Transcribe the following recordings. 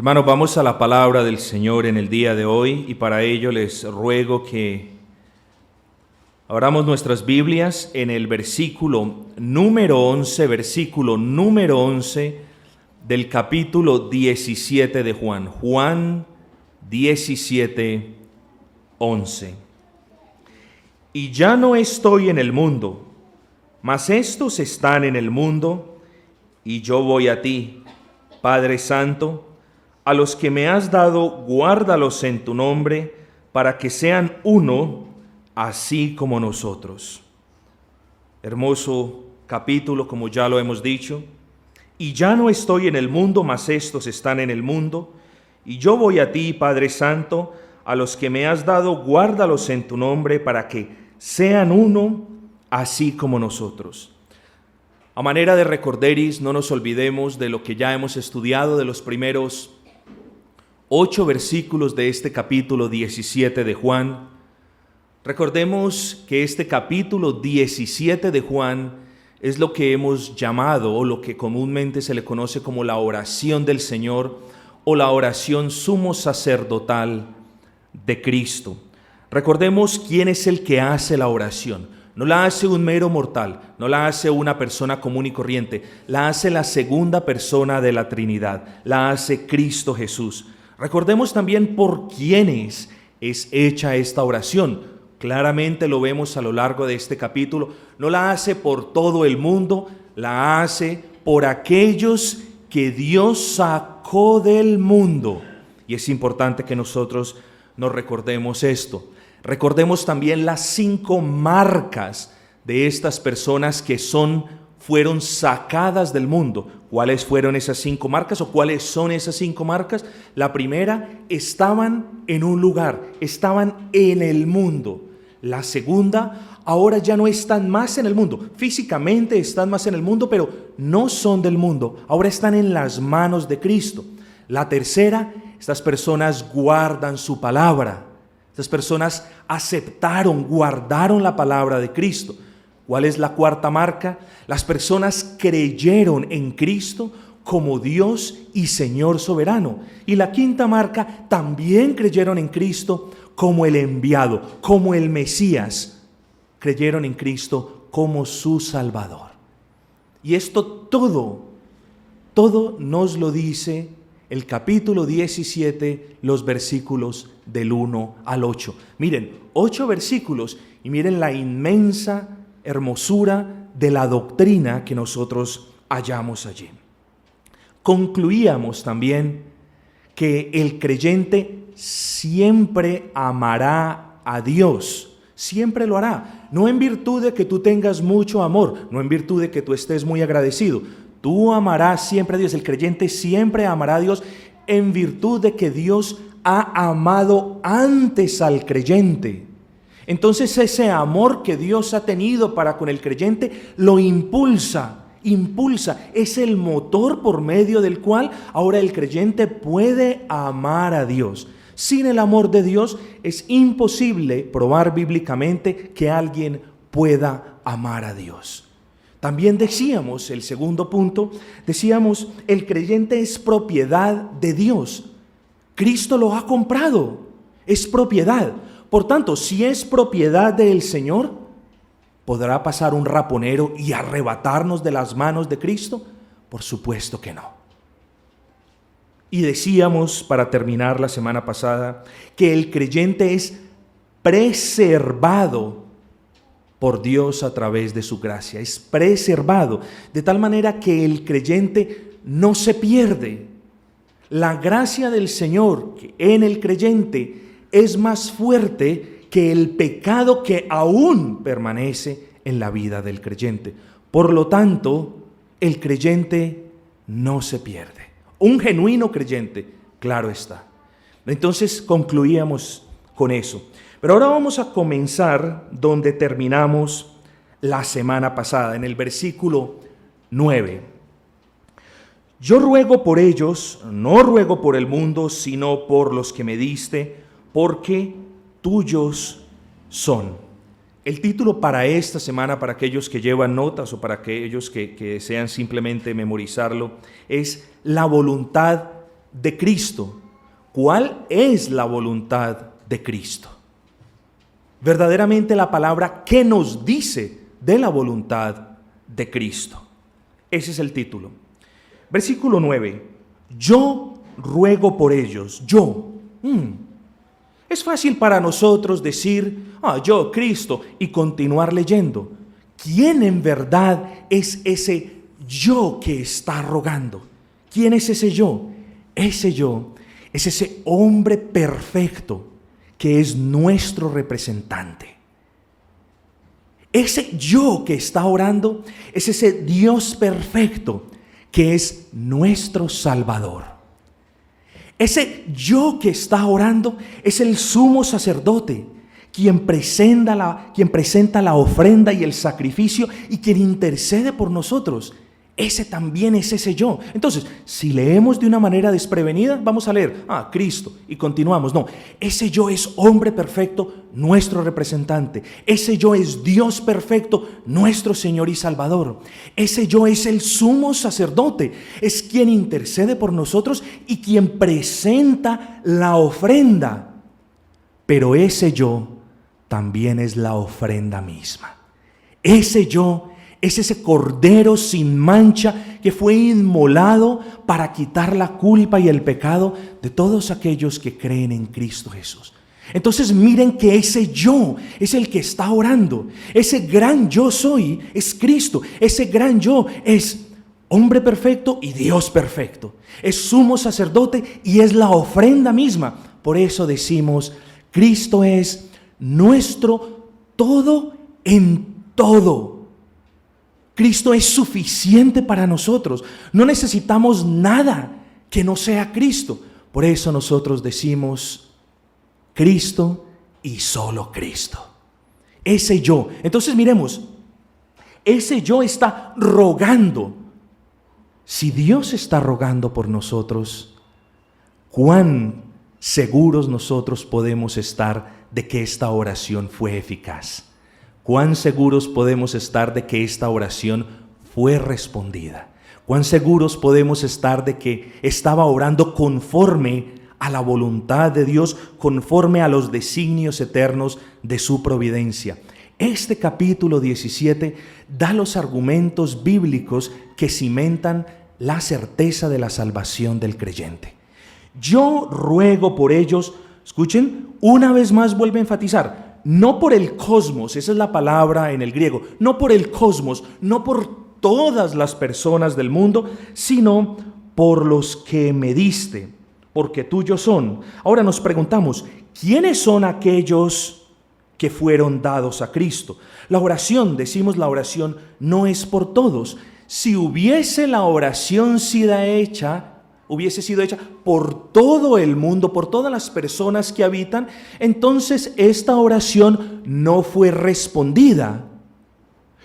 Hermanos, vamos a la palabra del Señor en el día de hoy y para ello les ruego que abramos nuestras Biblias en el versículo número 11 del capítulo 17 de Juan. Juan 17, 11. Y ya no estoy en el mundo, mas estos están en el mundo, y yo voy a ti, Padre Santo. A los que me has dado, guárdalos en tu nombre, para que sean uno, así como nosotros. Hermoso capítulo, como ya lo hemos dicho. Y ya no estoy en el mundo, mas estos están en el mundo. Y yo voy a ti, Padre Santo, a los que me has dado, guárdalos en tu nombre, para que sean uno, así como nosotros. A manera de recorderis, no nos olvidemos de lo que ya hemos estudiado de los primeros 8 versículos de este capítulo 17 de Juan. Recordemos que este capítulo 17 de Juan es lo que hemos llamado, o lo que comúnmente se le conoce como la oración del Señor, o la oración sumo sacerdotal de Cristo. Recordemos quién es el que hace la oración. No la hace un mero mortal, no la hace una persona común y corriente, la hace la segunda persona de la Trinidad, la hace Cristo Jesús. Recordemos también por quiénes es hecha esta oración. Claramente lo vemos a lo largo de este capítulo. No la hace por todo el mundo, la hace por aquellos que Dios sacó del mundo. Y es importante que nosotros nos recordemos esto. Recordemos también las 5 marcas de estas personas que fueron sacadas del mundo. ¿Cuáles fueron esas 5 marcas o cuáles son esas 5 marcas? La primera, estaban en un lugar, estaban en el mundo. La segunda, ahora ya no están más en el mundo. Físicamente están más en el mundo, pero no son del mundo. Ahora están en las manos de Cristo. La tercera, estas personas guardan su palabra. Estas personas aceptaron, guardaron la palabra de Cristo. ¿Cuál es la cuarta marca? Las personas creyeron en Cristo como Dios y Señor soberano. Y la quinta marca, también creyeron en Cristo como el enviado, como el Mesías. Creyeron en Cristo como su Salvador. Y esto todo nos lo dice el capítulo 17, los versículos del 1 al 8. Miren, 8 versículos y miren la inmensa hermosura de la doctrina que nosotros hallamos allí. Concluíamos también que el creyente siempre amará a Dios, siempre lo hará, no en virtud de que tú tengas mucho amor, no en virtud de que tú estés muy agradecido. Tú amarás siempre a Dios, el creyente siempre amará a Dios en virtud de que Dios ha amado antes al creyente. Entonces ese amor que Dios ha tenido para con el creyente lo impulsa, es el motor por medio del cual ahora el creyente puede amar a Dios. Sin el amor de Dios es imposible probar bíblicamente que alguien pueda amar a Dios. También decíamos, el segundo punto, el creyente es propiedad de Dios. Cristo lo ha comprado, es propiedad. Por tanto, si es propiedad del Señor, ¿podrá pasar un raponero y arrebatarnos de las manos de Cristo? Por supuesto que no. Y decíamos, para terminar la semana pasada, que el creyente es preservado por Dios a través de su gracia. Es preservado, de tal manera que el creyente no se pierde. La gracia del Señor en el creyente es más fuerte que el pecado que aún permanece en la vida del creyente. Por lo tanto, el creyente no se pierde. Un genuino creyente, claro está. Entonces concluíamos con eso. Pero ahora vamos a comenzar donde terminamos la semana pasada, en el versículo 9. Yo ruego por ellos, no ruego por el mundo, sino por los que me diste, porque tuyos son. El título para esta semana, para aquellos que llevan notas o para aquellos que desean simplemente memorizarlo, es La voluntad de Cristo. ¿Cuál es la voluntad de Cristo? Verdaderamente la palabra, ¿qué nos dice de la voluntad de Cristo? Ese es el título. Versículo 9. Yo ruego por ellos. Yo. Es fácil para nosotros decir, yo, Cristo, y continuar leyendo. ¿Quién en verdad es ese yo que está rogando? ¿Quién es ese yo? Ese yo es ese hombre perfecto que es nuestro representante. Ese yo que está orando es ese Dios perfecto que es nuestro Salvador. Ese yo que está orando es el sumo sacerdote, quien presenta la ofrenda y el sacrificio y quien intercede por nosotros. Ese también es ese yo. Entonces, si leemos de una manera desprevenida, vamos a leer, Cristo, y continuamos. No, ese yo es hombre perfecto, nuestro representante. Ese yo es Dios perfecto, nuestro Señor y Salvador. Ese yo es el sumo sacerdote, es quien intercede por nosotros y quien presenta la ofrenda. Pero ese yo también es la ofrenda misma. Ese yo es ese cordero sin mancha que fue inmolado para quitar la culpa y el pecado de todos aquellos que creen en Cristo Jesús. Entonces miren que ese yo es el que está orando. Ese gran yo soy es Cristo. Ese gran yo es hombre perfecto y Dios perfecto. Es sumo sacerdote y es la ofrenda misma. Por eso decimos, Cristo es nuestro todo en todo. Cristo es suficiente para nosotros. No necesitamos nada que no sea Cristo. Por eso nosotros decimos Cristo y solo Cristo. Ese yo. Entonces miremos, ese yo está rogando. Si Dios está rogando por nosotros, ¿cuán seguros nosotros podemos estar de que esta oración fue eficaz? ¿Cuán seguros podemos estar de que esta oración fue respondida? ¿Cuán seguros podemos estar de que estaba orando conforme a la voluntad de Dios, conforme a los designios eternos de su providencia? Este capítulo 17 da los argumentos bíblicos que cimentan la certeza de la salvación del creyente. Yo ruego por ellos, escuchen, una vez más vuelve a enfatizar, no por el cosmos, esa es la palabra en el griego, no por el cosmos, no por todas las personas del mundo, sino por los que me diste, porque tuyos son. Ahora nos preguntamos, ¿quiénes son aquellos que fueron dados a Cristo? La oración, decimos la oración, no es por todos. Si hubiese la oración hubiese sido hecha por todo el mundo, por todas las personas que habitan, entonces esta oración no fue respondida.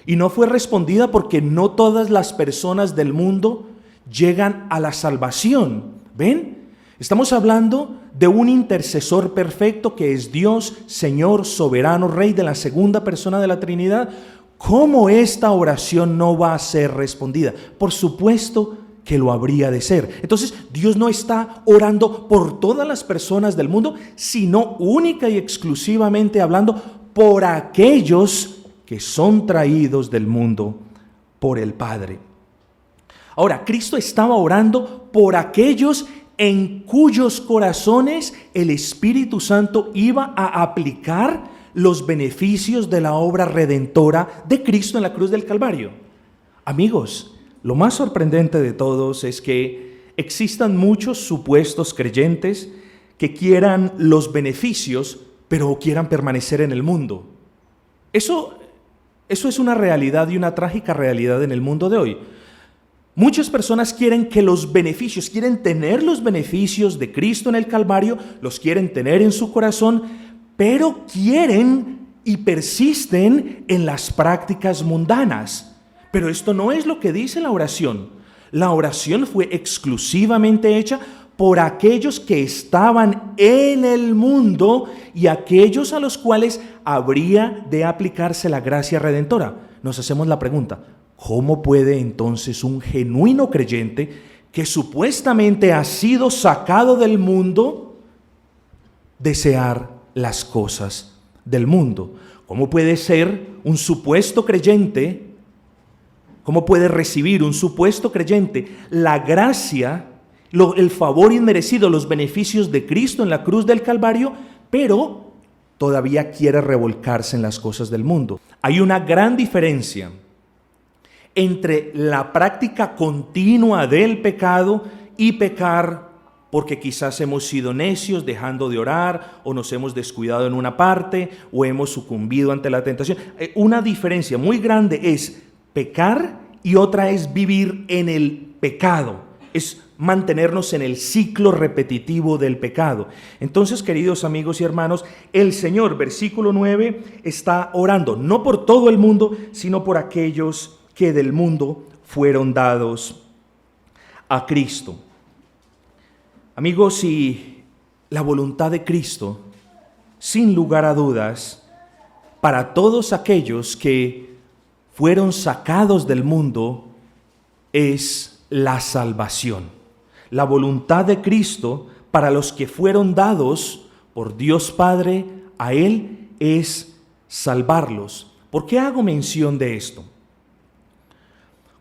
Y no fue respondida porque no todas las personas del mundo llegan a la salvación. ¿Ven? Estamos hablando de un intercesor perfecto que es Dios, Señor, soberano, Rey de la segunda persona de la Trinidad. ¿Cómo esta oración no va a ser respondida? Por supuesto que lo habría de ser. Entonces, Dios no está orando por todas las personas del mundo, sino única y exclusivamente hablando por aquellos que son traídos del mundo por el Padre. Ahora, Cristo estaba orando por aquellos en cuyos corazones el Espíritu Santo iba a aplicar los beneficios de la obra redentora de Cristo en la cruz del Calvario. Amigos, lo más sorprendente de todos es que existan muchos supuestos creyentes que quieran los beneficios, pero quieran permanecer en el mundo. Eso es una realidad y una trágica realidad en el mundo de hoy. Muchas personas quieren tener los beneficios de Cristo en el Calvario, los quieren tener en su corazón, pero quieren y persisten en las prácticas mundanas. Pero esto no es lo que dice la oración. La oración fue exclusivamente hecha por aquellos que estaban en el mundo y aquellos a los cuales habría de aplicarse la gracia redentora. Nos hacemos la pregunta, ¿cómo puede entonces un genuino creyente que supuestamente ha sido sacado del mundo, desear las cosas del mundo. ¿Cómo puede ser un supuesto creyente? ¿Cómo puede recibir un supuesto creyente la gracia, el favor inmerecido, los beneficios de Cristo en la cruz del Calvario, pero todavía quiere revolcarse en las cosas del mundo? Hay una gran diferencia entre la práctica continua del pecado y pecar porque quizás hemos sido necios dejando de orar, o nos hemos descuidado en una parte, o hemos sucumbido ante la tentación. Una diferencia muy grande es pecar y otra es vivir en el pecado, es mantenernos en el ciclo repetitivo del pecado. Entonces, queridos amigos y hermanos, el Señor, versículo 9, está orando no por todo el mundo, sino por aquellos que del mundo fueron dados a Cristo. Amigos, si la voluntad de Cristo, sin lugar a dudas, para todos aquellos que fueron sacados del mundo, es la salvación. La voluntad de Cristo para los que fueron dados por Dios Padre a Él es salvarlos. ¿Por qué hago mención de esto?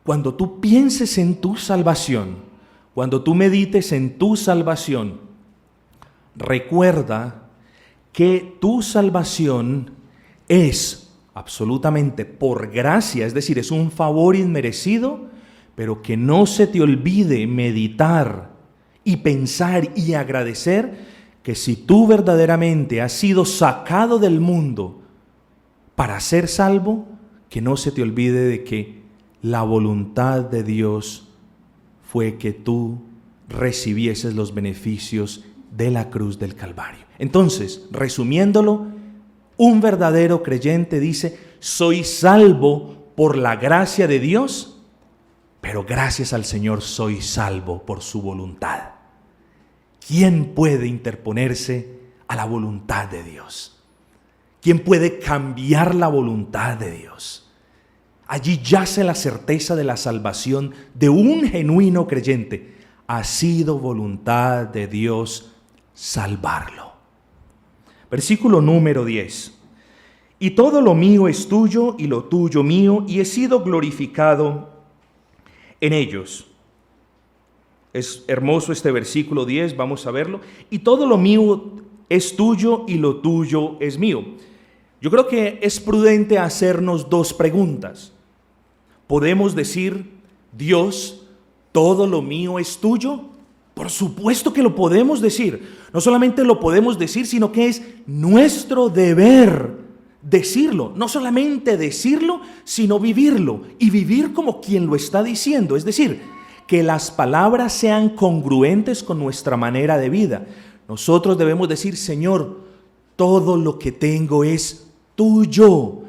Cuando tú pienses en tu salvación, cuando tú medites en tu salvación, recuerda que tu salvación es absolutamente por gracia, es decir, es un favor inmerecido, pero que no se te olvide meditar y pensar y agradecer que si tú verdaderamente has sido sacado del mundo para ser salvo, que no se te olvide de que la voluntad de Dios fue que tú recibieses los beneficios de la cruz del Calvario. Entonces, resumiéndolo, un verdadero creyente dice: soy salvo por la gracia de Dios, pero gracias al Señor soy salvo por su voluntad. ¿Quién puede interponerse a la voluntad de Dios? ¿Quién puede cambiar la voluntad de Dios? Allí yace la certeza de la salvación de un genuino creyente. Ha sido voluntad de Dios salvarlo. Versículo número 10. Y todo lo mío es tuyo y lo tuyo mío, y he sido glorificado en ellos. Es hermoso este versículo 10, vamos a verlo. Y todo lo mío es tuyo y lo tuyo es mío. Yo creo que es prudente hacernos dos preguntas. ¿Podemos decir: Dios, todo lo mío es tuyo? Por supuesto que lo podemos decir. No solamente lo podemos decir, sino que es nuestro deber decirlo. No solamente decirlo, sino vivirlo. Y vivir como quien lo está diciendo. Es decir, que las palabras sean congruentes con nuestra manera de vida. Nosotros debemos decir: Señor, todo lo que tengo es tuyo.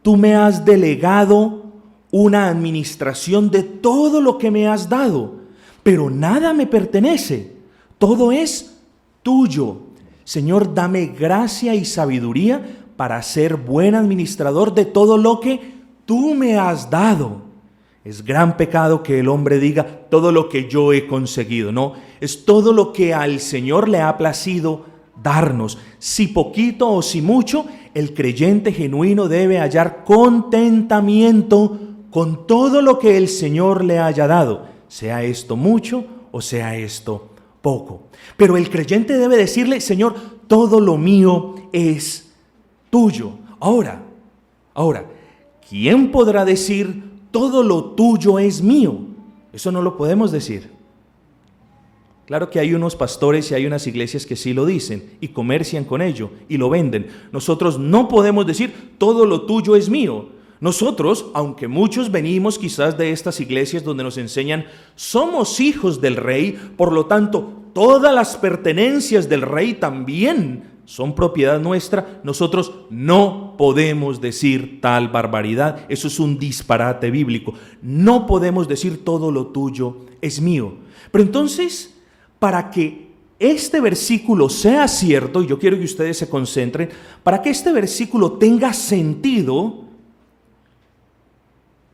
Tú me has delegado una administración de todo lo que me has dado, pero nada me pertenece, todo es tuyo. Señor, dame gracia y sabiduría para ser buen administrador de todo lo que tú me has dado. Es gran pecado que el hombre diga: todo lo que yo he conseguido. No, es todo lo que al Señor le ha placido darnos. Si poquito o si mucho, el creyente genuino debe hallar contentamiento con todo lo que el Señor le haya dado, sea esto mucho o sea esto poco. Pero el creyente debe decirle: Señor, todo lo mío es tuyo. Ahora, ¿quién podrá decir: todo lo tuyo es mío? Eso no lo podemos decir. Claro que hay unos pastores y hay unas iglesias que sí lo dicen y comercian con ello y lo venden. Nosotros no podemos decir: todo lo tuyo es mío. Nosotros, aunque muchos venimos quizás de estas iglesias donde nos enseñan: somos hijos del rey, por lo tanto, todas las pertenencias del rey también son propiedad nuestra, nosotros no podemos decir tal barbaridad. Eso es un disparate bíblico. No podemos decir: todo lo tuyo es mío. Pero entonces, para que este versículo sea cierto, y yo quiero que ustedes se concentren, para que este versículo tenga sentido,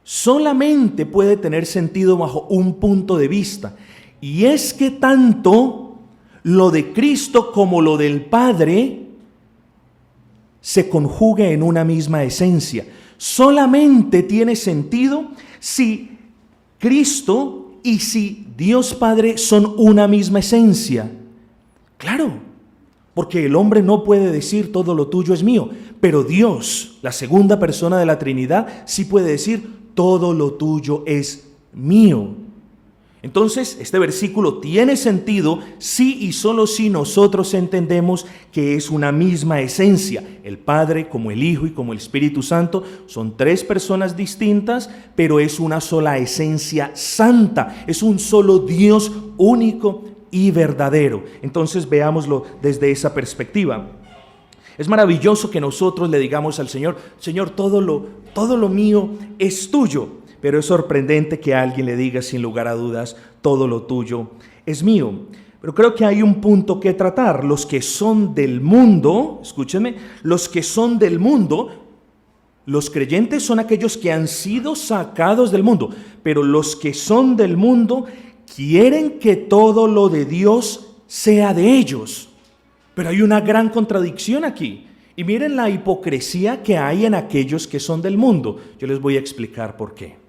solamente puede tener sentido bajo un punto de vista, Y es que tanto lo de Cristo como lo del Padre se conjuga en una misma esencia. Solamente tiene sentido si Cristo y si Dios Padre son una misma esencia. Claro, porque el hombre no puede decir todo lo tuyo es mío, pero Dios, la segunda persona de la Trinidad, sí puede decir todo lo tuyo es mío. Entonces, este versículo tiene sentido si y solo si nosotros entendemos que es una misma esencia. El Padre, como el Hijo y como el Espíritu Santo, son tres personas distintas, pero es una sola esencia santa. Es un solo Dios único y verdadero. Entonces, veámoslo desde esa perspectiva. Es maravilloso que nosotros le digamos al Señor: Señor, todo lo mío es tuyo. Pero es sorprendente que alguien le diga sin lugar a dudas: todo lo tuyo es mío. Pero creo que hay un punto que tratar. Los que son del mundo, escúcheme, los que son del mundo, los creyentes son aquellos que han sido sacados del mundo, pero los que son del mundo quieren que todo lo de Dios sea de ellos. Pero hay una gran contradicción aquí. Y miren la hipocresía que hay en aquellos que son del mundo. Yo les voy a explicar por qué.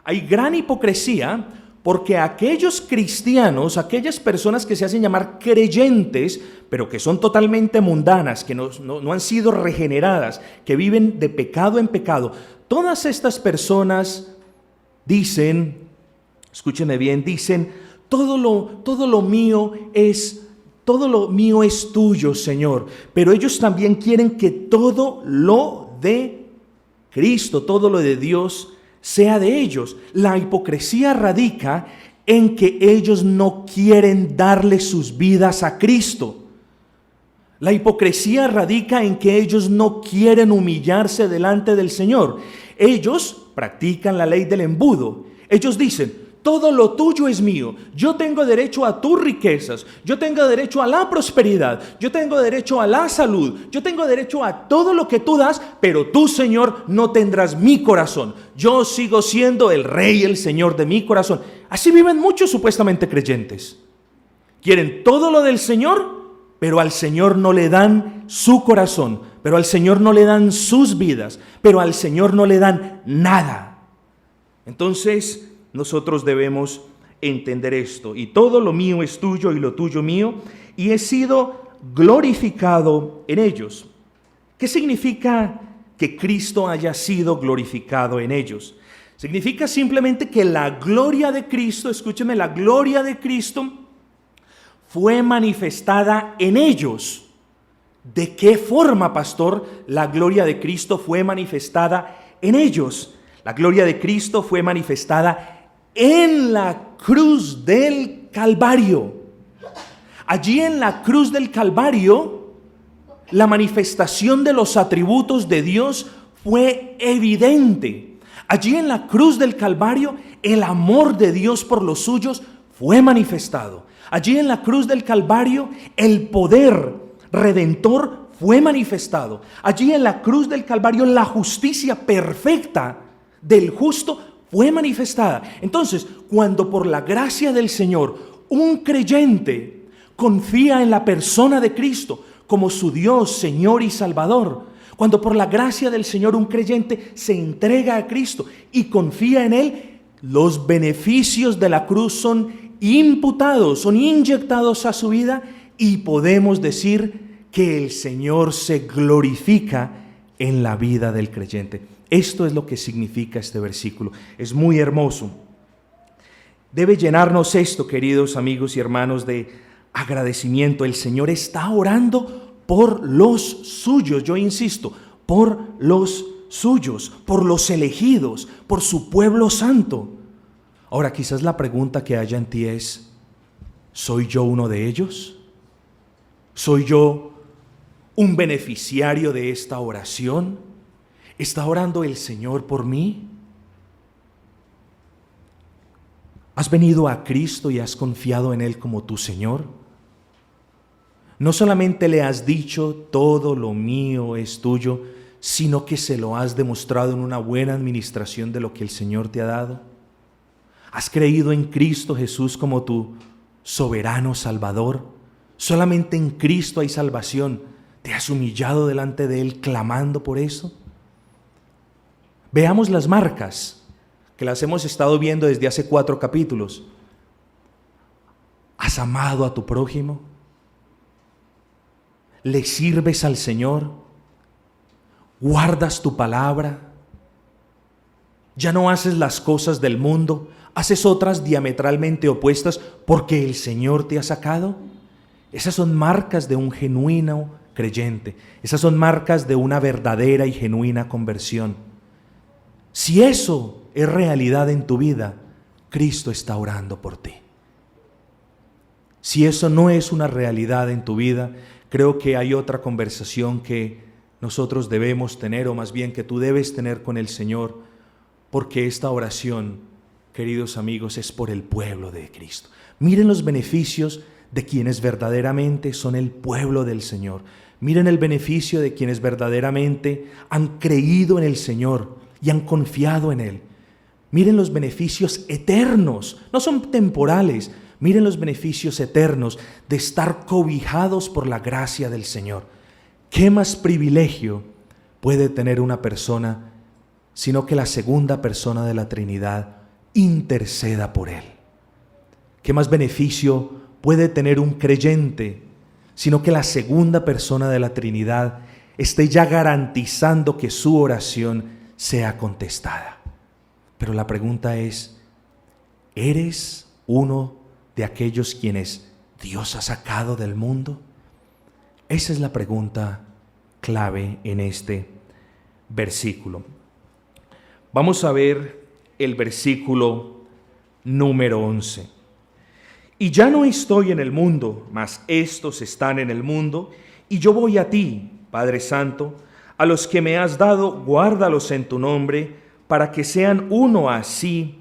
Hay gran hipocresía porque aquellos cristianos, aquellas personas que se hacen llamar creyentes, pero que son totalmente mundanas, que no han sido regeneradas, que viven de pecado en pecado, todas estas personas dicen, escúchenme bien, dicen: todo lo mío es tuyo, Señor. Pero ellos también quieren que todo lo de Cristo, todo lo de Dios, sea de ellos. La hipocresía radica en que ellos no quieren darle sus vidas a Cristo. La hipocresía radica en que ellos no quieren humillarse delante del Señor. Ellos practican la ley del embudo. Ellos dicen: todo lo tuyo es mío. Yo tengo derecho a tus riquezas. Yo tengo derecho a la prosperidad. Yo tengo derecho a la salud. Yo tengo derecho a todo lo que tú das, pero tú, Señor, no tendrás mi corazón. Yo sigo siendo el Rey, el Señor de mi corazón. Así viven muchos supuestamente creyentes. Quieren todo lo del Señor, pero al Señor no le dan su corazón, pero al Señor no le dan sus vidas, pero al Señor no le dan nada. Entonces, nosotros debemos entender esto. Y todo lo mío es tuyo y lo tuyo mío, y he sido glorificado en ellos. ¿Qué significa que Cristo haya sido glorificado en ellos? Significa simplemente que la gloria de Cristo, escúcheme, la gloria de Cristo fue manifestada en ellos. ¿De qué forma, pastor, la gloria de Cristo fue manifestada en ellos? La gloria de Cristo fue manifestada en la cruz del Calvario. Allí en la cruz del Calvario, la manifestación de los atributos de Dios fue evidente. Allí en la cruz del Calvario, el amor de Dios por los suyos fue manifestado. Allí en la cruz del Calvario, el poder redentor fue manifestado. Allí en la cruz del Calvario, la justicia perfecta del justo fue manifestada. Entonces, cuando por la gracia del Señor un creyente confía en la persona de Cristo como su Dios, Señor y Salvador, cuando por la gracia del Señor un creyente se entrega a Cristo y confía en Él, los beneficios de la cruz son imputados, son inyectados a su vida, y podemos decir que el Señor se glorifica en la vida del creyente. Esto es lo que significa este versículo. Es muy hermoso. Debe llenarnos esto, queridos amigos y hermanos, de agradecimiento. El Señor está orando por los suyos, yo insisto, por los suyos, por los elegidos, por su pueblo santo. Ahora, quizás la pregunta que haya en ti es: ¿soy yo uno de ellos? ¿Soy yo un beneficiario de esta oración? ¿Está orando el Señor por mí? ¿Has venido a Cristo y has confiado en Él como tu Señor? No solamente le has dicho todo lo mío es tuyo, sino que se lo has demostrado en una buena administración de lo que el Señor te ha dado. ¿Has creído en Cristo Jesús como tu soberano Salvador? Solamente en Cristo hay salvación. ¿Te has humillado delante de Él clamando por eso? Veamos las marcas, que las hemos estado viendo desde hace 4 capítulos. ¿Has amado a tu prójimo? ¿Le sirves al Señor? ¿Guardas tu palabra? ¿Ya no haces las cosas del mundo? ¿Haces otras diametralmente opuestas porque el Señor te ha sacado? Esas son marcas de un genuino creyente. Esas son marcas de una verdadera y genuina conversión. Si eso es realidad en tu vida, Cristo está orando por ti. Si eso no es una realidad en tu vida, creo que hay otra conversación que nosotros debemos tener, o más bien que tú debes tener con el Señor, porque esta oración, queridos amigos, es por el pueblo de Cristo. Miren los beneficios de quienes verdaderamente son el pueblo del Señor. Miren el beneficio de quienes verdaderamente han creído en el Señor y han confiado en Él. Miren los beneficios eternos, no son temporales. Miren los beneficios eternos de estar cobijados por la gracia del Señor. ¿Qué más privilegio puede tener una persona sino que la segunda persona de la Trinidad interceda por él? ¿Qué más beneficio puede tener un creyente sino que la segunda persona de la Trinidad esté ya garantizando que su oración sea contestada? Pero la pregunta es, ¿eres uno de aquellos quienes Dios ha sacado del mundo? Esa es la pregunta clave en este versículo. Vamos a ver el versículo número 11. Y ya no estoy en el mundo, mas estos están en el mundo, y yo voy a ti, Padre Santo, a los que me has dado, guárdalos en tu nombre, para que sean uno así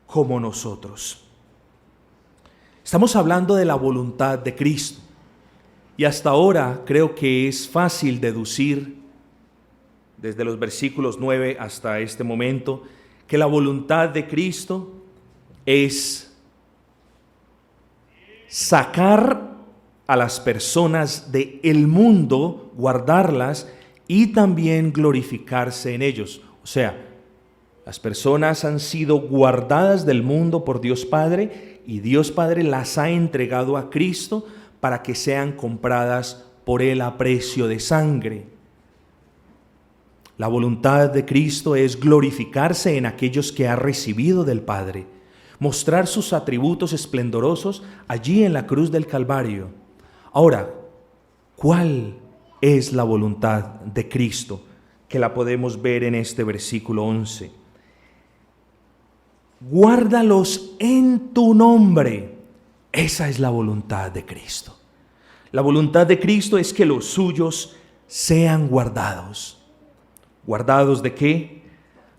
como nosotros. Estamos hablando de la voluntad de Cristo. Y hasta ahora creo que es fácil deducir, desde los versículos 9 hasta este momento, que la voluntad de Cristo es sacar a las personas del mundo, guardarlas y también glorificarse en ellos. O sea, las personas han sido guardadas del mundo por Dios Padre y Dios Padre las ha entregado a Cristo para que sean compradas por Él a precio de sangre. La voluntad de Cristo es glorificarse en aquellos que ha recibido del Padre, mostrar sus atributos esplendorosos allí en la cruz del Calvario. Ahora, ¿cuál es la voluntad de Cristo? Que la podemos ver en este versículo 11. Guárdalos en tu nombre. Esa es la voluntad de Cristo. La voluntad de Cristo es que los suyos sean guardados. ¿Guardados de qué?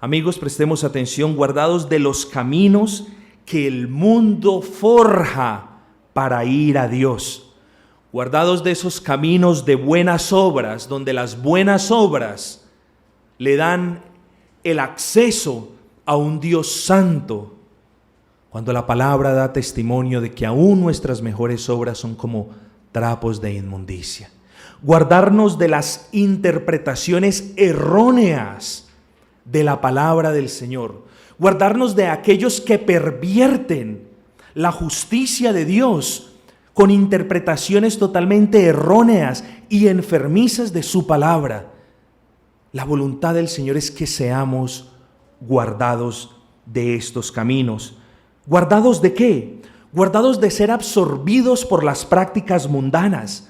Amigos, prestemos atención. Guardados de los caminos que el mundo forja para ir a Dios. Guardados de esos caminos de buenas obras, donde las buenas obras le dan el acceso a un Dios santo. Cuando la palabra da testimonio de que aún nuestras mejores obras son como trapos de inmundicia. Guardarnos de las interpretaciones erróneas de la palabra del Señor. Guardarnos de aquellos que pervierten la justicia de Dios con interpretaciones totalmente erróneas y enfermizas de su palabra. La voluntad del Señor es que seamos guardados de estos caminos. ¿Guardados de qué? Guardados de ser absorbidos por las prácticas mundanas,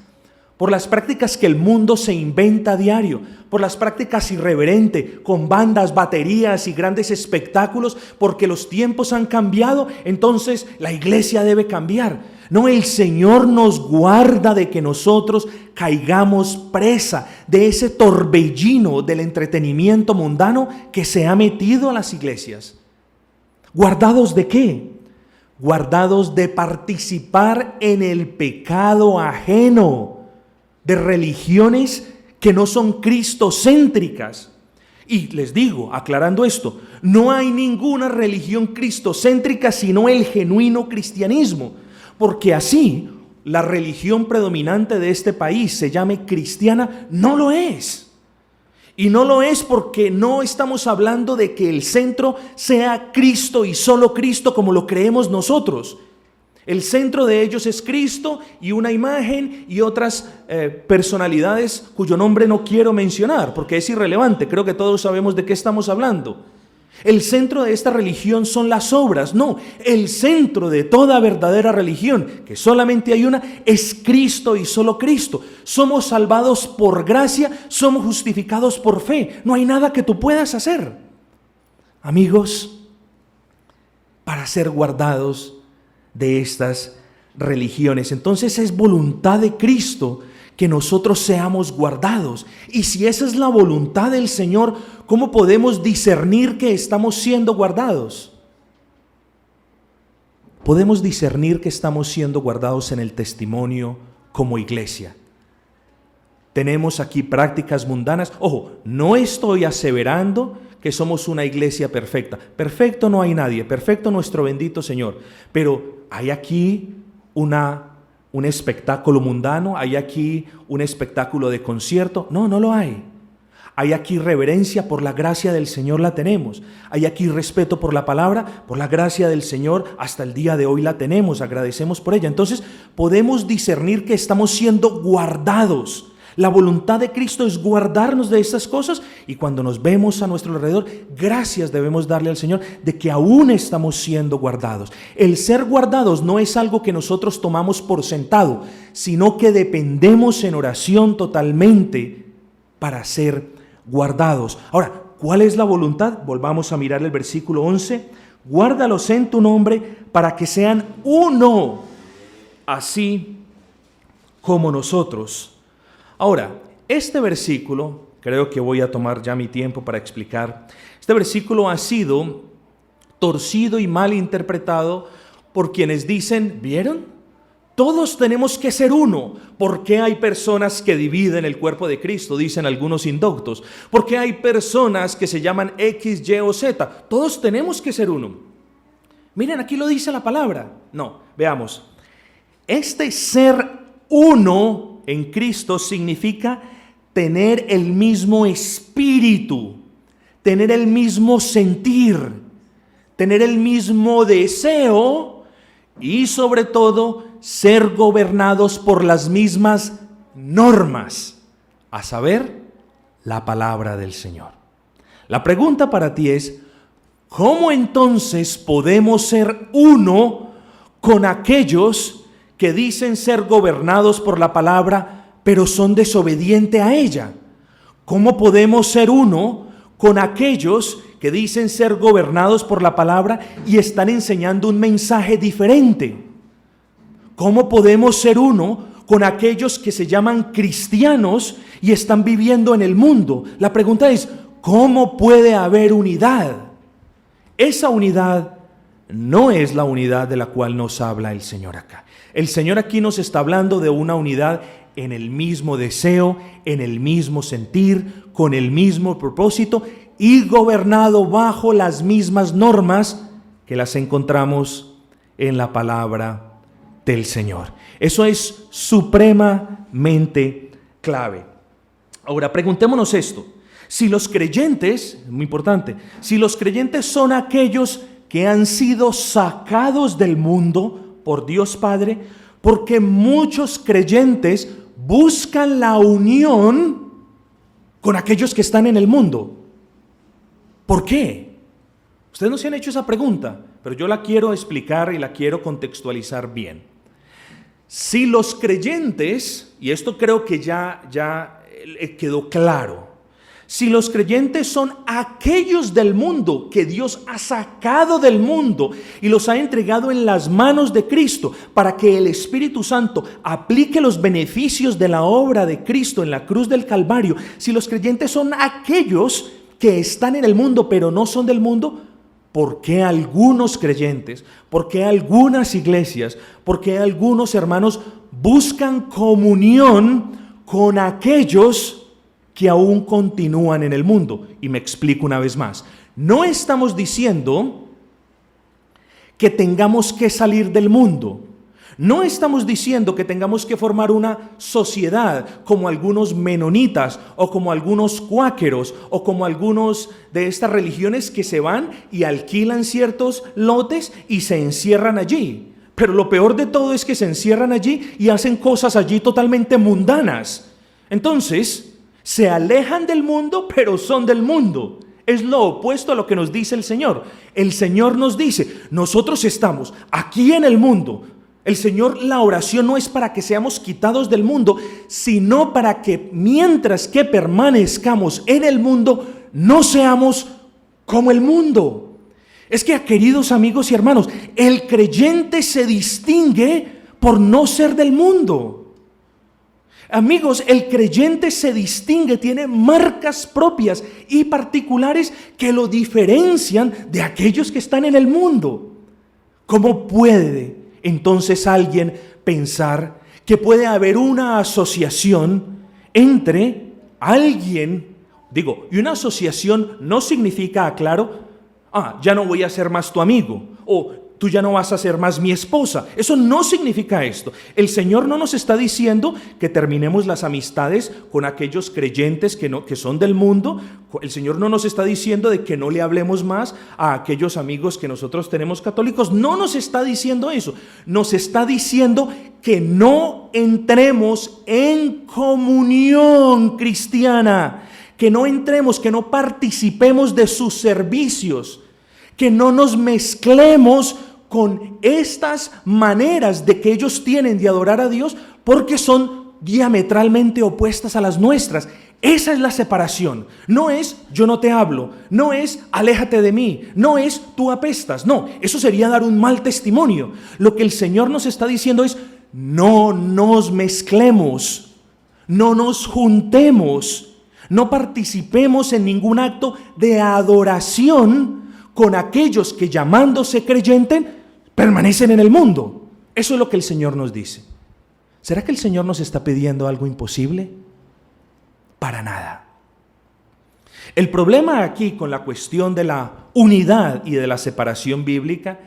por las prácticas que el mundo se inventa a diario, por las prácticas irreverentes, con bandas, baterías y grandes espectáculos, porque los tiempos han cambiado, entonces la iglesia debe cambiar. No, el Señor nos guarda de que nosotros caigamos presa de ese torbellino del entretenimiento mundano que se ha metido a las iglesias. ¿Guardados de qué? Guardados de participar en el pecado ajeno, de religiones que no son cristocéntricas. Y les digo, aclarando esto, no hay ninguna religión cristocéntrica sino el genuino cristianismo, porque así la religión predominante de este país se llame cristiana, no lo es. Y no lo es porque no estamos hablando de que el centro sea Cristo y solo Cristo como lo creemos nosotros. El centro de ellos es Cristo y una imagen y otras personalidades cuyo nombre no quiero mencionar porque es irrelevante. Creo que todos sabemos de qué estamos hablando. El centro de esta religión son las obras. No, el centro de toda verdadera religión, que solamente hay una, es Cristo y solo Cristo. Somos salvados por gracia, somos justificados por fe. No hay nada que tú puedas hacer. Amigos, para ser guardados de estas religiones. Entonces es voluntad de Cristo que nosotros seamos guardados. Y si esa es la voluntad del Señor, ¿cómo podemos discernir que estamos siendo guardados? Podemos discernir que estamos siendo guardados en el testimonio como iglesia. Tenemos aquí prácticas mundanas. Ojo, no estoy aseverando que somos una iglesia perfecta. Perfecto no hay nadie, perfecto nuestro bendito Señor. Pero hay aquí un espectáculo mundano, hay aquí un espectáculo de concierto. No, no lo hay. Hay aquí reverencia por la gracia del Señor, la tenemos. Hay aquí respeto por la palabra, por la gracia del Señor, hasta el día de hoy la tenemos, agradecemos por ella. Entonces podemos discernir que estamos siendo guardados. La voluntad de Cristo es guardarnos de estas cosas y cuando nos vemos a nuestro alrededor, gracias debemos darle al Señor de que aún estamos siendo guardados. El ser guardados no es algo que nosotros tomamos por sentado, sino que dependemos en oración totalmente para ser guardados. Ahora, ¿cuál es la voluntad? Volvamos a mirar el versículo 11. Guárdalos en tu nombre para que sean uno, así como nosotros. Ahora, este versículo, creo que voy a tomar ya mi tiempo para explicar, este versículo ha sido torcido y mal interpretado por quienes dicen, ¿vieron? Todos tenemos que ser uno. ¿Por qué hay personas que dividen el cuerpo de Cristo? Dicen algunos indoctos. ¿Por qué hay personas que se llaman X, Y o Z? Todos tenemos que ser uno. Miren, aquí lo dice la palabra. No, veamos. Este ser uno en Cristo significa tener el mismo espíritu, tener el mismo sentir, tener el mismo deseo y sobre todo ser gobernados por las mismas normas, a saber, la palabra del Señor. La pregunta para ti es, ¿cómo entonces podemos ser uno con aquellos que dicen ser gobernados por la palabra, pero son desobedientes a ella? ¿Cómo podemos ser uno con aquellos que dicen ser gobernados por la palabra y están enseñando un mensaje diferente? ¿Cómo podemos ser uno con aquellos que se llaman cristianos y están viviendo en el mundo? La pregunta es, ¿cómo puede haber unidad? Esa unidad no es la unidad de la cual nos habla el Señor acá. El Señor aquí nos está hablando de una unidad en el mismo deseo, en el mismo sentir, con el mismo propósito y gobernado bajo las mismas normas que las encontramos en la palabra del Señor. Eso es supremamente clave. Ahora, preguntémonos esto. Si los creyentes, muy importante, si los creyentes son aquellos que han sido sacados del mundo por Dios Padre, porque muchos creyentes buscan la unión con aquellos que están en el mundo. ¿Por qué? Ustedes no se han hecho esa pregunta, pero yo la quiero explicar y la quiero contextualizar bien. Si los creyentes, y esto creo que ya quedó claro, si los creyentes son aquellos del mundo que Dios ha sacado del mundo y los ha entregado en las manos de Cristo para que el Espíritu Santo aplique los beneficios de la obra de Cristo en la cruz del Calvario, si los creyentes son aquellos que están en el mundo pero no son del mundo, ¿por qué algunos creyentes, por qué algunas iglesias, por qué algunos hermanos buscan comunión con aquellos que aún continúan en el mundo. Y me explico una vez más. No estamos diciendo que tengamos que salir del mundo. No estamos diciendo que tengamos que formar una sociedad como algunos menonitas o como algunos cuáqueros o como algunos de estas religiones que se van y alquilan ciertos lotes y se encierran allí. Pero lo peor de todo es que se encierran allí y hacen cosas allí totalmente mundanas. Entonces, se alejan del mundo, pero son del mundo. Es lo opuesto a lo que nos dice el Señor. El Señor nos dice, nosotros estamos aquí en el mundo. El Señor, la oración no es para que seamos quitados del mundo, sino para que mientras que permanezcamos en el mundo, no seamos como el mundo. Es que, queridos amigos y hermanos, el creyente se distingue por no ser del mundo. Amigos, el creyente se distingue, tiene marcas propias y particulares que lo diferencian de aquellos que están en el mundo. ¿Cómo puede entonces alguien pensar que puede haber una asociación entre alguien? Y una asociación no significa, aclaro, ya no voy a ser más tu amigo, o tú ya no vas a ser más mi esposa. Eso no significa esto. El Señor no nos está diciendo que terminemos las amistades con aquellos creyentes que son del mundo. El Señor no nos está diciendo de que no le hablemos más a aquellos amigos que nosotros tenemos católicos. No nos está diciendo eso. Nos está diciendo que no entremos en comunión cristiana, que no entremos, que no participemos de sus servicios, que no nos mezclemos con estas maneras de que ellos tienen de adorar a Dios, porque son diametralmente opuestas a las nuestras. Esa es la separación. No es yo no te hablo, no es aléjate de mí, no es tú apestas. No, eso sería dar un mal testimonio. Lo que el Señor nos está diciendo es no nos mezclemos, no nos juntemos, no participemos en ningún acto de adoración con aquellos que, llamándose creyentes, permanecen en el mundo. Eso es lo que el Señor nos dice. ¿Será que el Señor nos está pidiendo algo imposible? Para nada. El problema aquí con la cuestión de la unidad y de la separación bíblica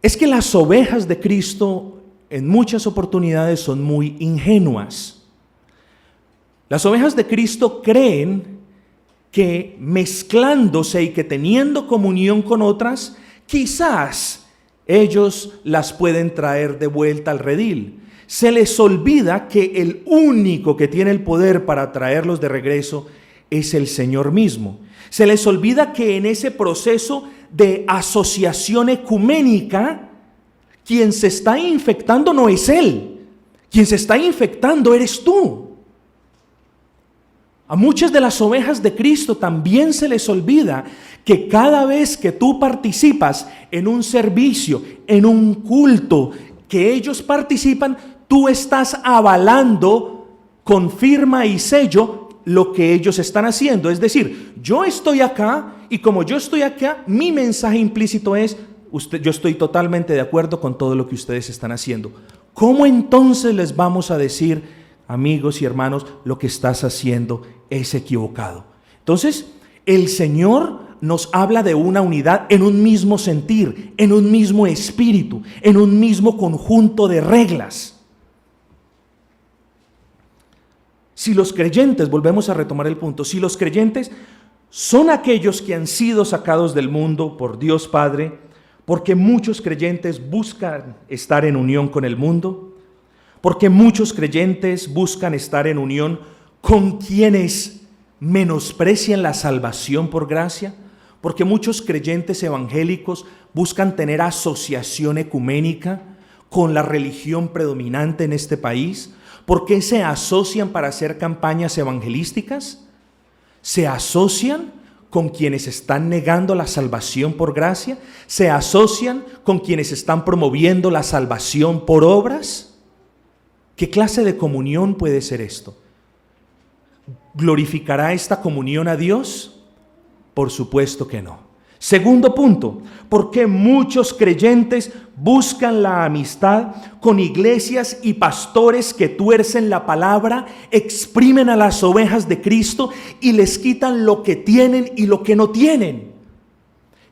es que las ovejas de Cristo en muchas oportunidades son muy ingenuas. Las ovejas de Cristo creen que mezclándose y que teniendo comunión con otras, quizás ellos las pueden traer de vuelta al redil. Se les olvida que el único que tiene el poder para traerlos de regreso es el Señor mismo. Se les olvida que en ese proceso de asociación ecuménica, quien se está infectando no es Él. Quien se está infectando eres tú. A muchas de las ovejas de Cristo también se les olvida que cada vez que tú participas en un servicio, en un culto, que ellos participan, tú estás avalando con firma y sello lo que ellos están haciendo. Es decir, yo estoy acá y como yo estoy acá, mi mensaje implícito es, yo estoy totalmente de acuerdo con todo lo que ustedes están haciendo. ¿Cómo entonces les vamos a decir, amigos y hermanos, lo que estás haciendo es equivocado? Entonces, el Señor nos habla de una unidad en un mismo sentir, en un mismo espíritu, en un mismo conjunto de reglas. Si los creyentes, volvemos a retomar el punto, si los creyentes son aquellos que han sido sacados del mundo por Dios Padre, porque muchos creyentes buscan estar en unión con el mundo, porque muchos creyentes buscan estar en unión con quienes menosprecian la salvación por gracia, porque muchos creyentes evangélicos buscan tener asociación ecuménica con la religión predominante en este país. ¿Por qué se asocian para hacer campañas evangelísticas? Se asocian con quienes están negando la salvación por gracia, se asocian con quienes están promoviendo la salvación por obras. ¿Qué clase de comunión puede ser esto? ¿Glorificará esta comunión a Dios? Por supuesto que no. Segundo punto, ¿por qué muchos creyentes buscan la amistad con iglesias y pastores que tuercen la palabra, exprimen a las ovejas de Cristo y les quitan lo que tienen y lo que no tienen?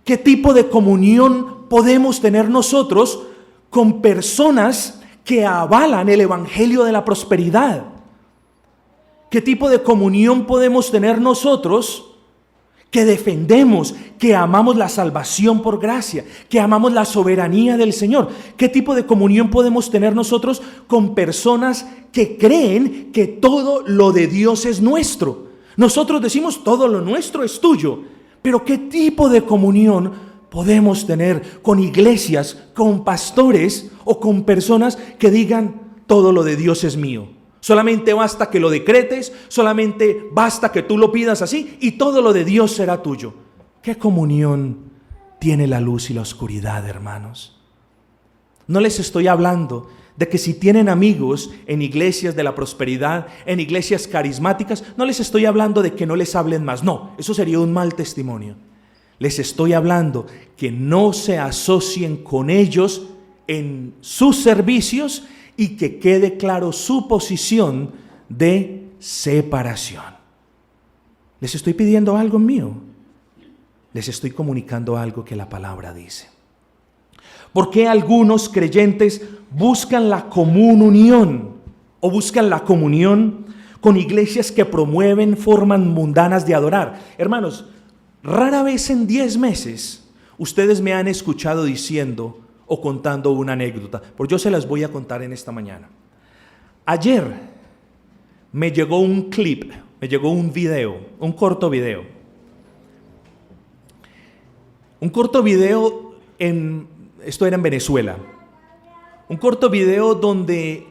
¿Qué tipo de comunión podemos tener nosotros con personas que avalan el evangelio de la prosperidad? ¿Qué tipo de comunión podemos tener nosotros que defendemos, que amamos la salvación por gracia, que amamos la soberanía del Señor? ¿Qué tipo de comunión podemos tener nosotros con personas que creen que todo lo de Dios es nuestro? Nosotros decimos todo lo nuestro es tuyo, pero ¿qué tipo de comunión podemos tener con iglesias, con pastores o con personas que digan todo lo de Dios es mío? Solamente basta que lo decretes, solamente basta que tú lo pidas así y todo lo de Dios será tuyo. ¿Qué comunión tiene la luz y la oscuridad, hermanos? No les estoy hablando de que si tienen amigos en iglesias de la prosperidad, en iglesias carismáticas, no les estoy hablando de que no les hablen más. No, eso sería un mal testimonio. Les estoy hablando que no se asocien con ellos en sus servicios y que quede claro su posición de separación. Les estoy pidiendo algo mío. Les estoy comunicando algo que la palabra dice. ¿Por qué algunos creyentes buscan la común unión o buscan la comunión con iglesias que promueven formas mundanas de adorar? Hermanos, rara vez en 10 meses ustedes me han escuchado diciendo o contando una anécdota, pues yo se las voy a contar en esta mañana. Ayer me llegó un clip, me llegó un video, un corto video. Un corto video, esto era en Venezuela. Un corto video donde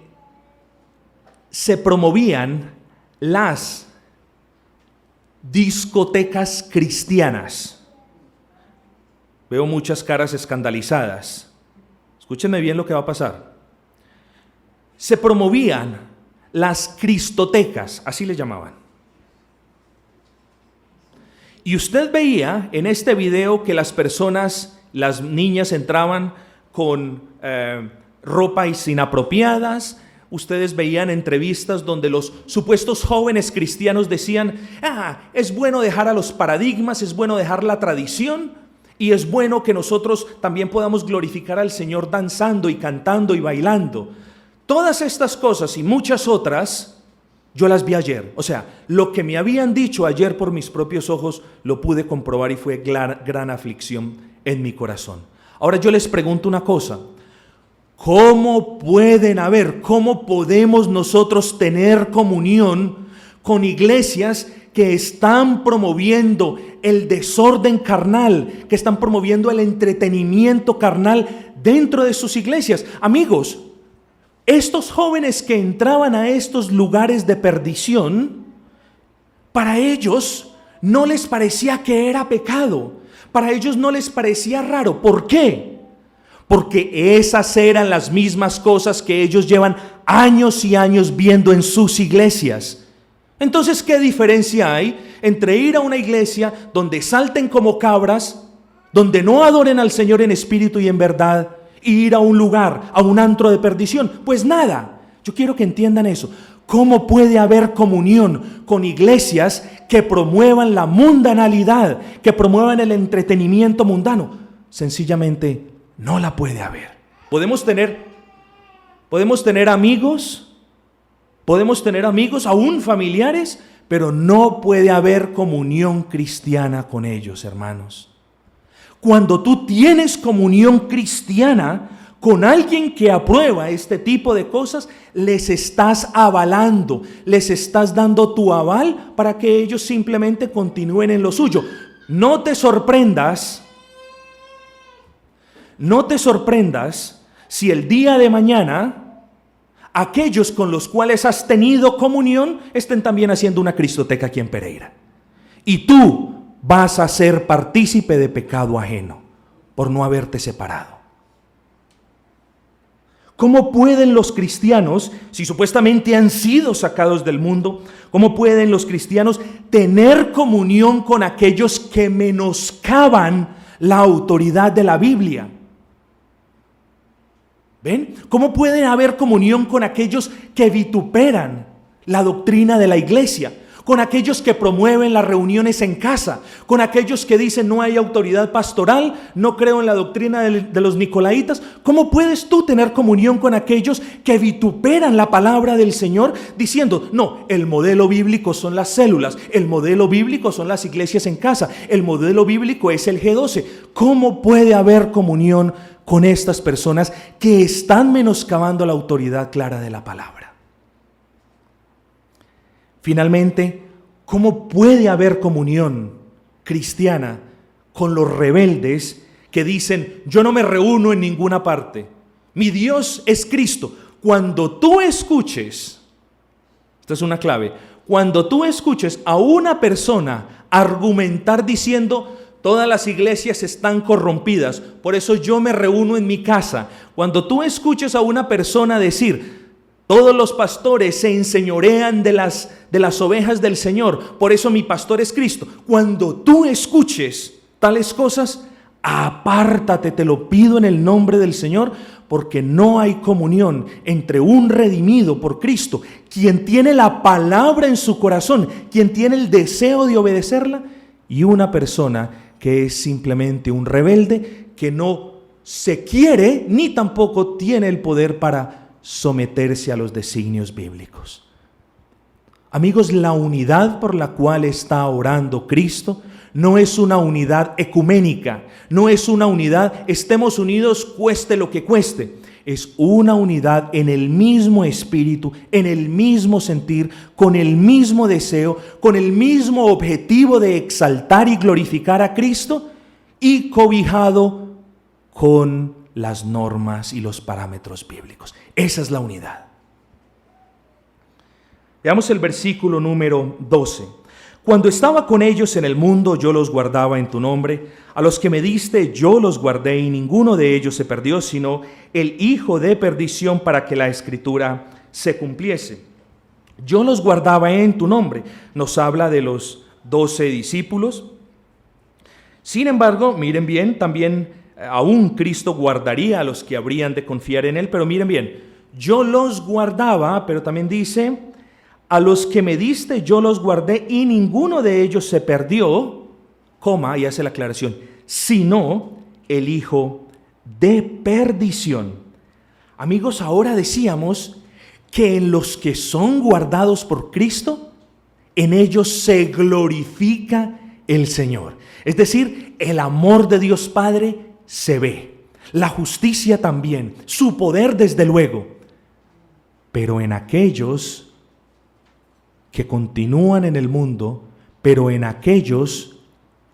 se promovían las discotecas cristianas. Veo muchas caras escandalizadas. Escúchenme bien lo que va a pasar. Se promovían las cristotecas, así le llamaban. Y usted veía en este video que las personas, las niñas entraban con ropa inapropiadas. Ustedes veían entrevistas donde los supuestos jóvenes cristianos decían, es bueno dejar a los paradigmas, es bueno dejar la tradición. Y es bueno que nosotros también podamos glorificar al Señor danzando y cantando y bailando. Todas estas cosas y muchas otras, yo las vi ayer. O sea, lo que me habían dicho ayer por mis propios ojos, lo pude comprobar y fue gran aflicción en mi corazón. Ahora yo les pregunto una cosa. ¿Cómo podemos nosotros tener comunión con iglesias que están promoviendo el desorden carnal, que están promoviendo el entretenimiento carnal dentro de sus iglesias? Amigos, estos jóvenes que entraban a estos lugares de perdición, para ellos no les parecía que era pecado, para ellos no les parecía raro. ¿Por qué? Porque esas eran las mismas cosas que ellos llevan años y años viendo en sus iglesias. Entonces, ¿qué diferencia hay entre ir a una iglesia donde salten como cabras, donde no adoren al Señor en espíritu y en verdad, y ir a un lugar, a un antro de perdición? Pues nada. Yo quiero que entiendan eso. ¿Cómo puede haber comunión con iglesias que promuevan la mundanalidad, que promuevan el entretenimiento mundano? Sencillamente no la puede haber. Podemos tener amigos, aún familiares, pero no puede haber comunión cristiana con ellos, hermanos. Cuando tú tienes comunión cristiana con alguien que aprueba este tipo de cosas, les estás avalando, les estás dando tu aval para que ellos simplemente continúen en lo suyo. No te sorprendas si el día de mañana aquellos con los cuales has tenido comunión estén también haciendo una cristoteca aquí en Pereira. Y tú vas a ser partícipe de pecado ajeno por no haberte separado. ¿Cómo pueden los cristianos, si supuestamente han sido sacados del mundo, cómo pueden los cristianos tener comunión con aquellos que menoscaban la autoridad de la Biblia. ¿Ven? ¿Cómo puede haber comunión con aquellos que vituperan la doctrina de la iglesia? Con aquellos que promueven las reuniones en casa, con aquellos que dicen no hay autoridad pastoral, no creo en la doctrina de los nicolaitas. ¿Cómo puedes tú tener comunión con aquellos que vituperan la palabra del Señor diciendo, no, el modelo bíblico son las células, el modelo bíblico son las iglesias en casa, el modelo bíblico es el G12? ¿Cómo puede haber comunión con estas personas que están menoscabando la autoridad clara de la palabra? Finalmente, ¿cómo puede haber comunión cristiana con los rebeldes que dicen, yo no me reúno en ninguna parte, mi Dios es Cristo? Cuando tú escuches, esta es una clave, cuando tú escuches a una persona argumentar diciendo, todas las iglesias están corrompidas, por eso yo me reúno en mi casa. Cuando tú escuches a una persona decir, todos los pastores se enseñorean de las ovejas del Señor, por eso mi pastor es Cristo. Cuando tú escuches tales cosas, apártate, te lo pido en el nombre del Señor, porque no hay comunión entre un redimido por Cristo, quien tiene la palabra en su corazón, quien tiene el deseo de obedecerla, y una persona que es simplemente un rebelde, que no se quiere ni tampoco tiene el poder para someterse a los designios bíblicos. Amigos, la unidad por la cual está orando Cristo no es una unidad ecuménica, no es una unidad, estemos unidos cueste lo que cueste. Es una unidad en el mismo espíritu, en el mismo sentir, con el mismo deseo, con el mismo objetivo de exaltar y glorificar a Cristo y cobijado con las normas y los parámetros bíblicos. Esa es la unidad. Veamos el versículo número 12. Cuando estaba con ellos en el mundo, yo los guardaba en tu nombre. A los que me diste, yo los guardé, y ninguno de ellos se perdió, sino el hijo de perdición, para que la escritura se cumpliese. Yo los guardaba en tu nombre. Nos habla de los 12 discípulos. Sin embargo, miren bien, también aún Cristo guardaría a los que habrían de confiar en Él, pero miren bien, yo los guardaba, pero también dice, a los que me diste yo los guardé y ninguno de ellos se perdió, coma, y hace la aclaración, sino el hijo de perdición. Amigos, ahora decíamos que en los que son guardados por Cristo, en ellos se glorifica el Señor. Es decir, el amor de Dios Padre se ve, la justicia también, su poder desde luego, pero en aquellos que continúan en el mundo, pero en aquellos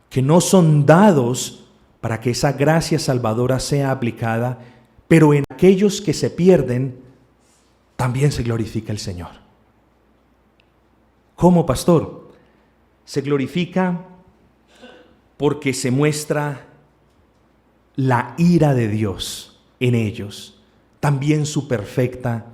que no son dados para que esa gracia salvadora sea aplicada, pero en aquellos que se pierden, también se glorifica el Señor. ¿Cómo, pastor? Se glorifica porque se muestra la ira de Dios en ellos, también su perfecta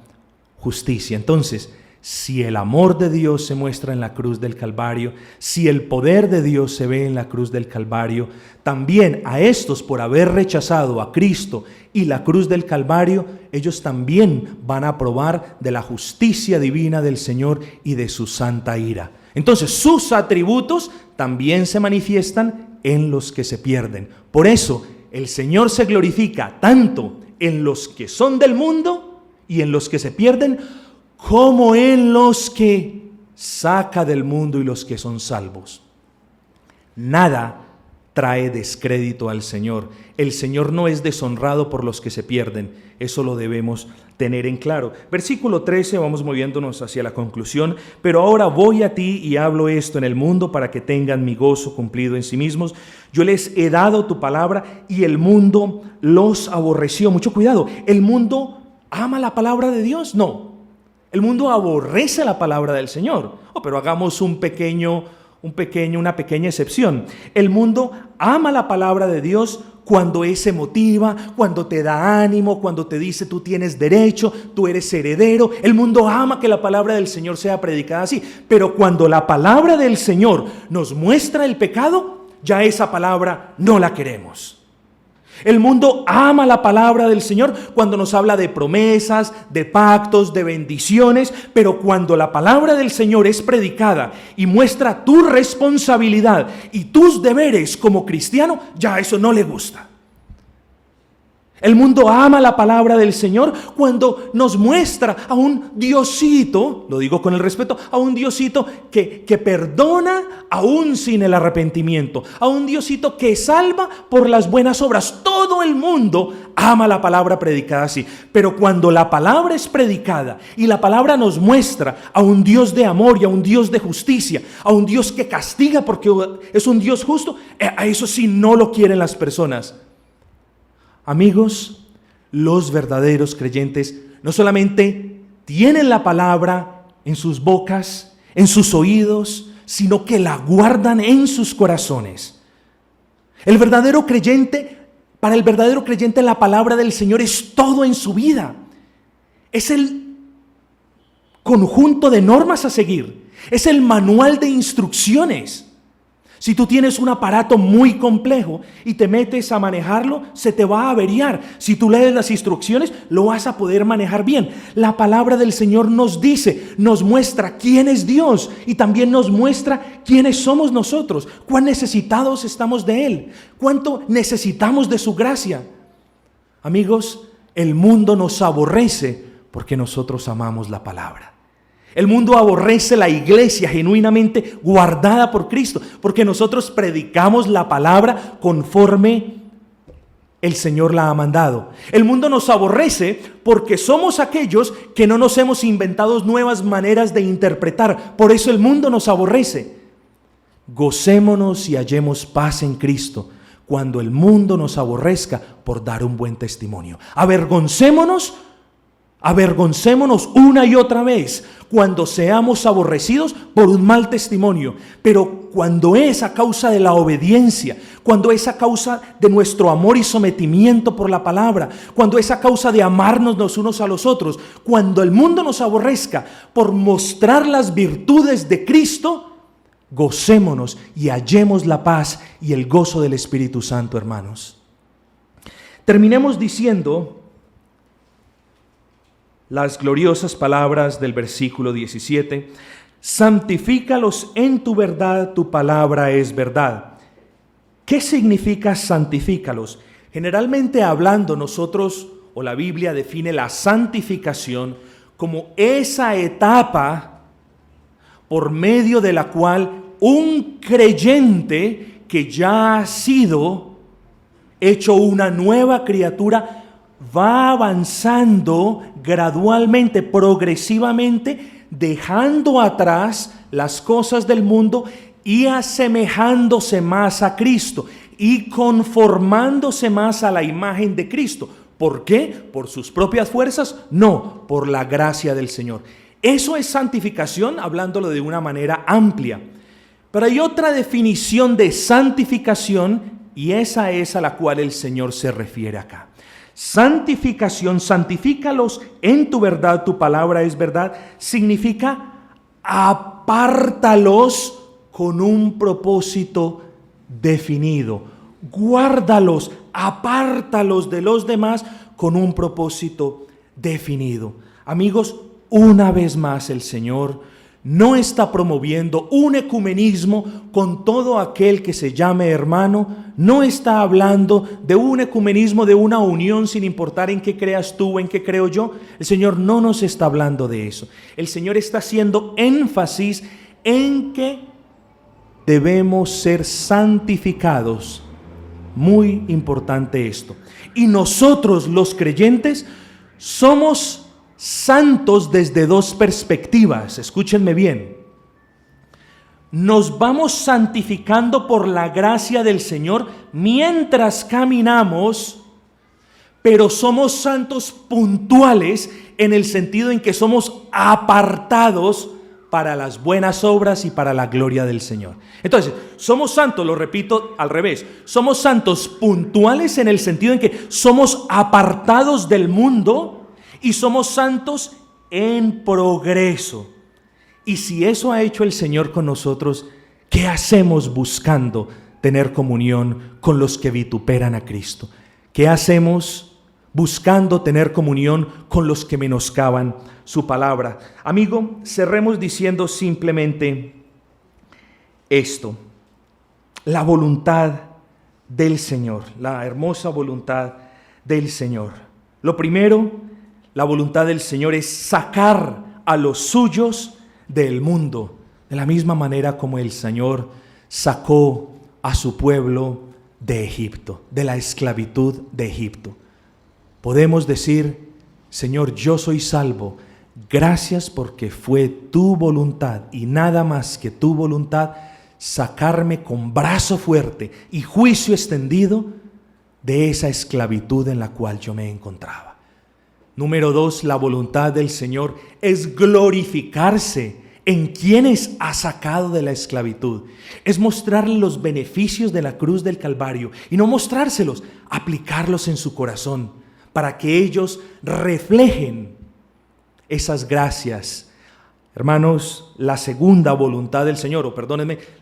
justicia. Entonces, si el amor de Dios se muestra en la cruz del Calvario, si el poder de Dios se ve en la cruz del Calvario, también a estos, por haber rechazado a Cristo y la cruz del Calvario, ellos también van a probar de la justicia divina del Señor y de su santa ira. Entonces, sus atributos también se manifiestan en los que se pierden. Por eso, el Señor se glorifica tanto en los que son del mundo y en los que se pierden, como en los que saca del mundo y los que son salvos. Nada trae descrédito al Señor. El Señor no es deshonrado por los que se pierden. Eso lo debemos tener en claro. Versículo 13, vamos moviéndonos hacia la conclusión. Pero ahora voy a ti y hablo esto en el mundo para que tengan mi gozo cumplido en sí mismos. Yo les he dado tu palabra y el mundo los aborreció. Mucho cuidado, ¿el mundo ama la palabra de Dios? No. El mundo aborrece la palabra del Señor. Pero hagamos una pequeña excepción. El mundo ama la palabra de Dios cuando es emotiva, cuando te da ánimo, cuando te dice tú tienes derecho, tú eres heredero. El mundo ama que la palabra del Señor sea predicada así. Pero cuando la palabra del Señor nos muestra el pecado, ya esa palabra no la queremos. El mundo ama la palabra del Señor cuando nos habla de promesas, de pactos, de bendiciones, pero cuando la palabra del Señor es predicada y muestra tu responsabilidad y tus deberes como cristiano, ya eso no le gusta. El mundo ama la palabra del Señor cuando nos muestra a un Diosito, lo digo con el respeto, a un Diosito que perdona aún sin el arrepentimiento, a un Diosito que salva por las buenas obras. Todo el mundo ama la palabra predicada así, pero cuando la palabra es predicada y la palabra nos muestra a un Dios de amor y a un Dios de justicia, a un Dios que castiga porque es un Dios justo, a eso sí no lo quieren las personas. Amigos, los verdaderos creyentes no solamente tienen la palabra en sus bocas, en sus oídos, sino que la guardan en sus corazones. Para el verdadero creyente la palabra del Señor es todo en su vida. Es el conjunto de normas a seguir, es el manual de instrucciones. Si tú tienes un aparato muy complejo y te metes a manejarlo, se te va a averiar. Si tú lees las instrucciones, lo vas a poder manejar bien. La palabra del Señor nos dice, nos muestra quién es Dios y también nos muestra quiénes somos nosotros, cuán necesitados estamos de Él, cuánto necesitamos de su gracia. Amigos, el mundo nos aborrece porque nosotros amamos la palabra. El mundo aborrece la iglesia genuinamente guardada por Cristo, porque nosotros predicamos la palabra conforme el Señor la ha mandado. El mundo nos aborrece porque somos aquellos que no nos hemos inventado nuevas maneras de interpretar. Por eso el mundo nos aborrece. Gocémonos y hallemos paz en Cristo cuando el mundo nos aborrezca por dar un buen testimonio. Avergoncémonos una y otra vez cuando seamos aborrecidos por un mal testimonio, pero cuando es a causa de la obediencia, cuando es a causa de nuestro amor y sometimiento por la palabra, cuando es a causa de amarnos los unos a los otros, cuando el mundo nos aborrezca por mostrar las virtudes de Cristo, gocémonos y hallemos la paz y el gozo del Espíritu Santo, hermanos. Terminemos diciendo las gloriosas palabras del versículo 17: santifícalos en tu verdad, tu palabra es verdad. ¿Qué significa santifícalos? Generalmente hablando, nosotros o la Biblia define la santificación como esa etapa por medio de la cual un creyente que ya ha sido hecho una nueva criatura va avanzando gradualmente, progresivamente, dejando atrás las cosas del mundo y asemejándose más a Cristo y conformándose más a la imagen de Cristo. ¿Por qué? ¿Por sus propias fuerzas? No, por la gracia del Señor. Eso es santificación, hablándolo de una manera amplia. Pero hay otra definición de santificación y esa es a la cual el Señor se refiere acá. Santificación, santifícalos en tu verdad, tu palabra es verdad, significa apártalos con un propósito definido. Guárdalos, apártalos de los demás con un propósito definido. Amigos, una vez más el Señor no está promoviendo un ecumenismo con todo aquel que se llame hermano. No está hablando de un ecumenismo, de una unión sin importar en qué creas tú o en qué creo yo. El Señor no nos está hablando de eso. El Señor está haciendo énfasis en que debemos ser santificados. Muy importante esto. Y nosotros los creyentes somos santos desde dos perspectivas. Escúchenme bien. Nos vamos santificando por la gracia del Señor mientras caminamos, pero somos santos puntuales en el sentido en que somos apartados para las buenas obras y para la gloria del Señor. Entonces, somos santos, lo repito al revés, somos santos puntuales en el sentido en que somos apartados del mundo y somos santos en progreso. Y si eso ha hecho el Señor con nosotros, ¿qué hacemos buscando tener comunión con los que vituperan a Cristo? ¿Qué hacemos buscando tener comunión con los que menoscaban su palabra? Amigo, cerremos diciendo simplemente esto: la voluntad del Señor, la hermosa voluntad del Señor. Lo primero, la voluntad del Señor es sacar a los suyos del mundo, de la misma manera como el Señor sacó a su pueblo de Egipto, de la esclavitud de Egipto. Podemos decir: Señor, yo soy salvo, gracias porque fue tu voluntad y nada más que tu voluntad sacarme con brazo fuerte y juicio extendido de esa esclavitud en la cual yo me encontraba. Número 2, la voluntad del Señor es glorificarse en quienes ha sacado de la esclavitud. Es mostrarle los beneficios de la cruz del Calvario y no mostrárselos, aplicarlos en su corazón para que ellos reflejen esas gracias. Hermanos, la segunda voluntad del Señor,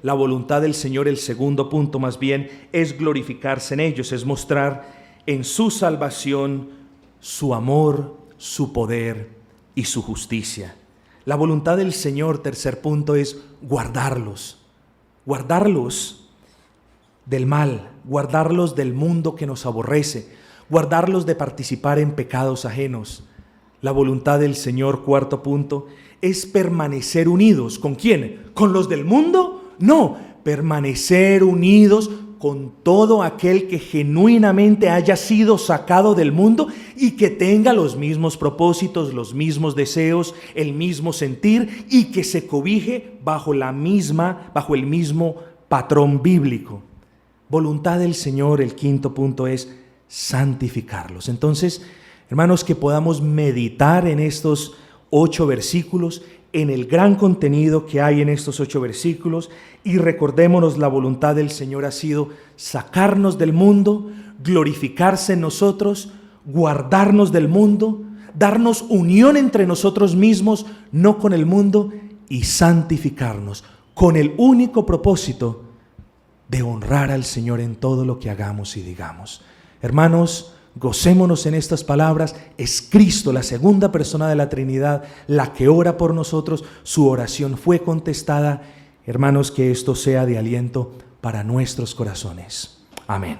la voluntad del Señor, el segundo punto más bien, es glorificarse en ellos, es mostrar en su salvación su amor, su poder y su justicia. La voluntad del Señor, tercer punto, es guardarlos del mal, guardarlos del mundo que nos aborrece, guardarlos de participar en pecados ajenos. La voluntad del Señor, cuarto punto, es permanecer unidos. ¿Con quién? ¿Con los del mundo? No, permanecer unidos con todo aquel que genuinamente haya sido sacado del mundo y que tenga los mismos propósitos, los mismos deseos, el mismo sentir y que se cobije bajo el mismo patrón bíblico. Voluntad del Señor, el quinto punto, es santificarlos. Entonces, hermanos, que podamos meditar en estos 8 versículos, en el gran contenido que hay en estos 8 versículos, y recordémonos, la voluntad del Señor ha sido sacarnos del mundo, glorificarse en nosotros, guardarnos del mundo, darnos unión entre nosotros mismos, no con el mundo, y santificarnos con el único propósito de honrar al Señor en todo lo que hagamos y digamos. Hermanos, gocémonos en estas palabras. Es Cristo, la segunda persona de la Trinidad, la que ora por nosotros. Su oración fue contestada. Hermanos, que esto sea de aliento para nuestros corazones. Amén.